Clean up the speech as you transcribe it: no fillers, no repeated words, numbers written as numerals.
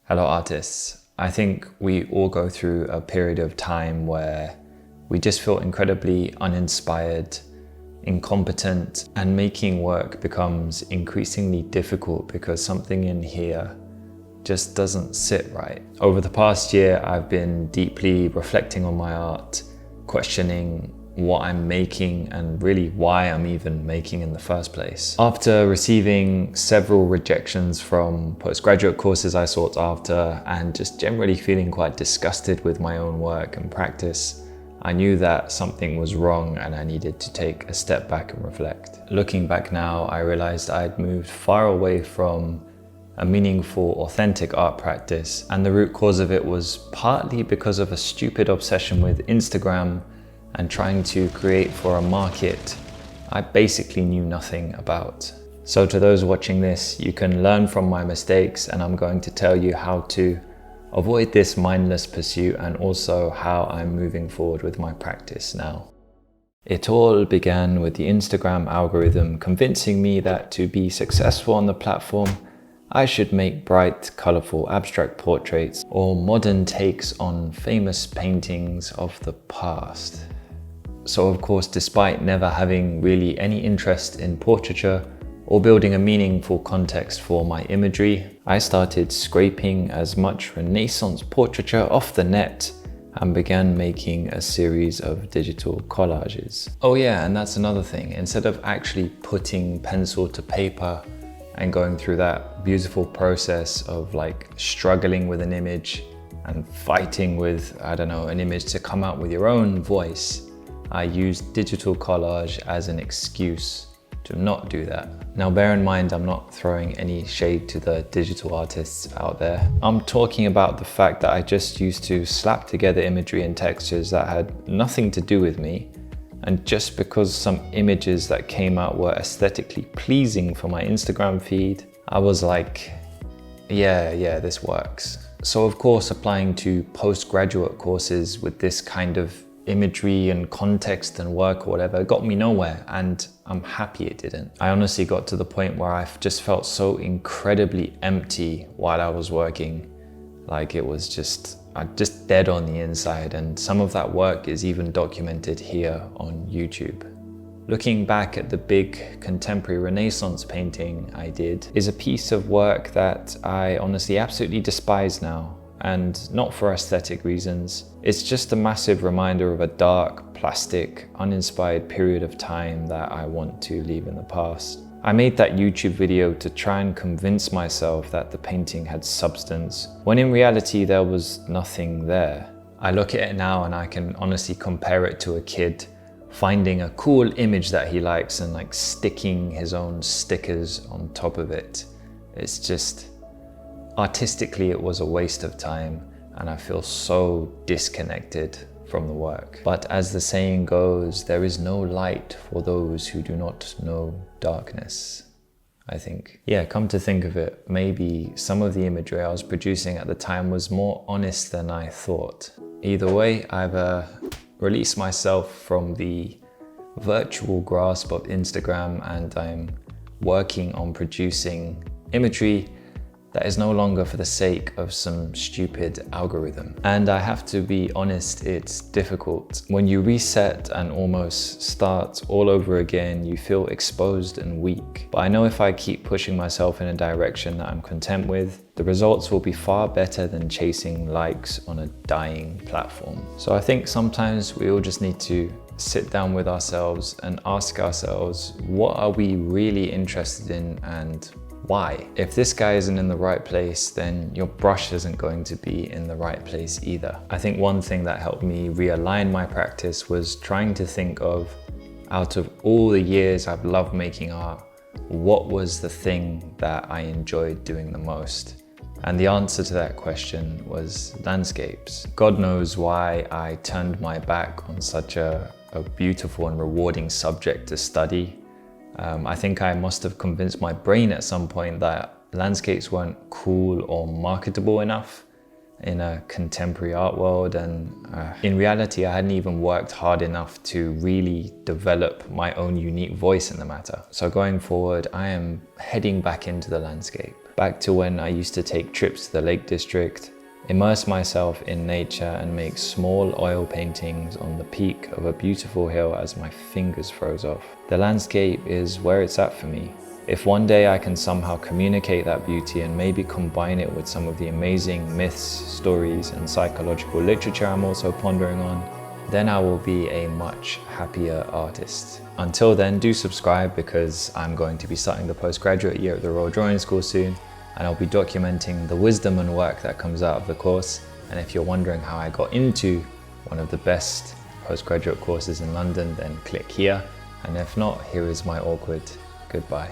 Hello artists. I think we all go through a period of time where we just feel incredibly uninspired, incompetent, and making work becomes increasingly difficult because something in here just doesn't sit right. Over the past year, I've been deeply reflecting on my art, questioning what I'm making and really why I'm even making in the first place. After receiving several rejections from postgraduate courses I sought after and just generally feeling quite disgusted with my own work and practice, I knew that something was wrong and I needed to take a step back and reflect. Looking back now, I realized I'd moved far away from a meaningful, authentic art practice, and the root cause of it was partly because of a stupid obsession with Instagram and trying to create for a market I basically knew nothing about. So to those watching this, you can learn from my mistakes, and I'm going to tell you how to avoid this mindless pursuit and also how I'm moving forward with my practice now. It all began with the Instagram algorithm convincing me that to be successful on the platform, I should make bright, colorful abstract portraits or modern takes on famous paintings of the past. So of course, despite never having really any interest in portraiture or building a meaningful context for my imagery, I started scraping as much Renaissance portraiture off the net and began making a series of digital collages. Oh yeah, and that's another thing. Instead of actually putting pencil to paper and going through that beautiful process of like struggling with an image and fighting with, I don't know, an image to come out with your own voice, I used digital collage as an excuse to not do that. Now bear in mind, I'm not throwing any shade to the digital artists out there. I'm talking about the fact that I just used to slap together imagery and textures that had nothing to do with me, and just because some images that came out were aesthetically pleasing for my Instagram feed, I was like, yeah, this works. So of course, applying to postgraduate courses with this kind of imagery and context and work or whatever got me nowhere, and I'm happy it didn't. I honestly got to the point where I just felt so incredibly empty while I was working. Like it was just dead on the inside, and some of that work is even documented here on YouTube. Looking back at the big contemporary Renaissance painting I did is a piece of work that I honestly absolutely despise now, and not for aesthetic reasons. It's just a massive reminder of a dark, plastic, uninspired period of time that I want to leave in the past. I made that YouTube video to try and convince myself that the painting had substance, when in reality there was nothing there. I look at it now and I can honestly compare it to a kid finding a cool image that he likes and like sticking his own stickers on top of it. It's just, artistically it was a waste of time, and I feel so disconnected from the work. But as the saying goes, there is no light for those who do not know darkness, I think. Yeah, come to think of it, maybe some of the imagery I was producing at the time was more honest than I thought. Either way, I've released myself from the virtual grasp of Instagram, and I'm working on producing imagery that is no longer for the sake of some stupid algorithm. And I have to be honest, it's difficult. When you reset and almost start all over again, you feel exposed and weak. But I know if I keep pushing myself in a direction that I'm content with, the results will be far better than chasing likes on a dying platform. So I think sometimes we all just need to sit down with ourselves and ask ourselves, what are we really interested in and why? If this guy isn't in the right place, then your brush isn't going to be in the right place either. I think one thing that helped me realign my practice was trying to think of, out of all the years I've loved making art, what was the thing that I enjoyed doing the most? And the answer to that question was landscapes. God knows why I turned my back on such a beautiful and rewarding subject to study. I think I must have convinced my brain at some point that landscapes weren't cool or marketable enough in a contemporary art world, and in reality I hadn't even worked hard enough to really develop my own unique voice in the matter. So going forward, I am heading back into the landscape. back to when I used to take trips to the Lake District, immerse myself in nature and make small oil paintings on the peak of a beautiful hill as my fingers froze off. The landscape is where it's at for me. If one day I can somehow communicate that beauty and maybe combine it with some of the amazing myths, stories, and psychological literature I'm also pondering on, then I will be a much happier artist. Until then, do subscribe because I'm going to be starting the postgraduate year at the Royal Drawing School soon, and I'll be documenting the wisdom and work that comes out of the course. And if you're wondering how I got into one of the best postgraduate courses in London, then click here. And if not, here is my awkward goodbye.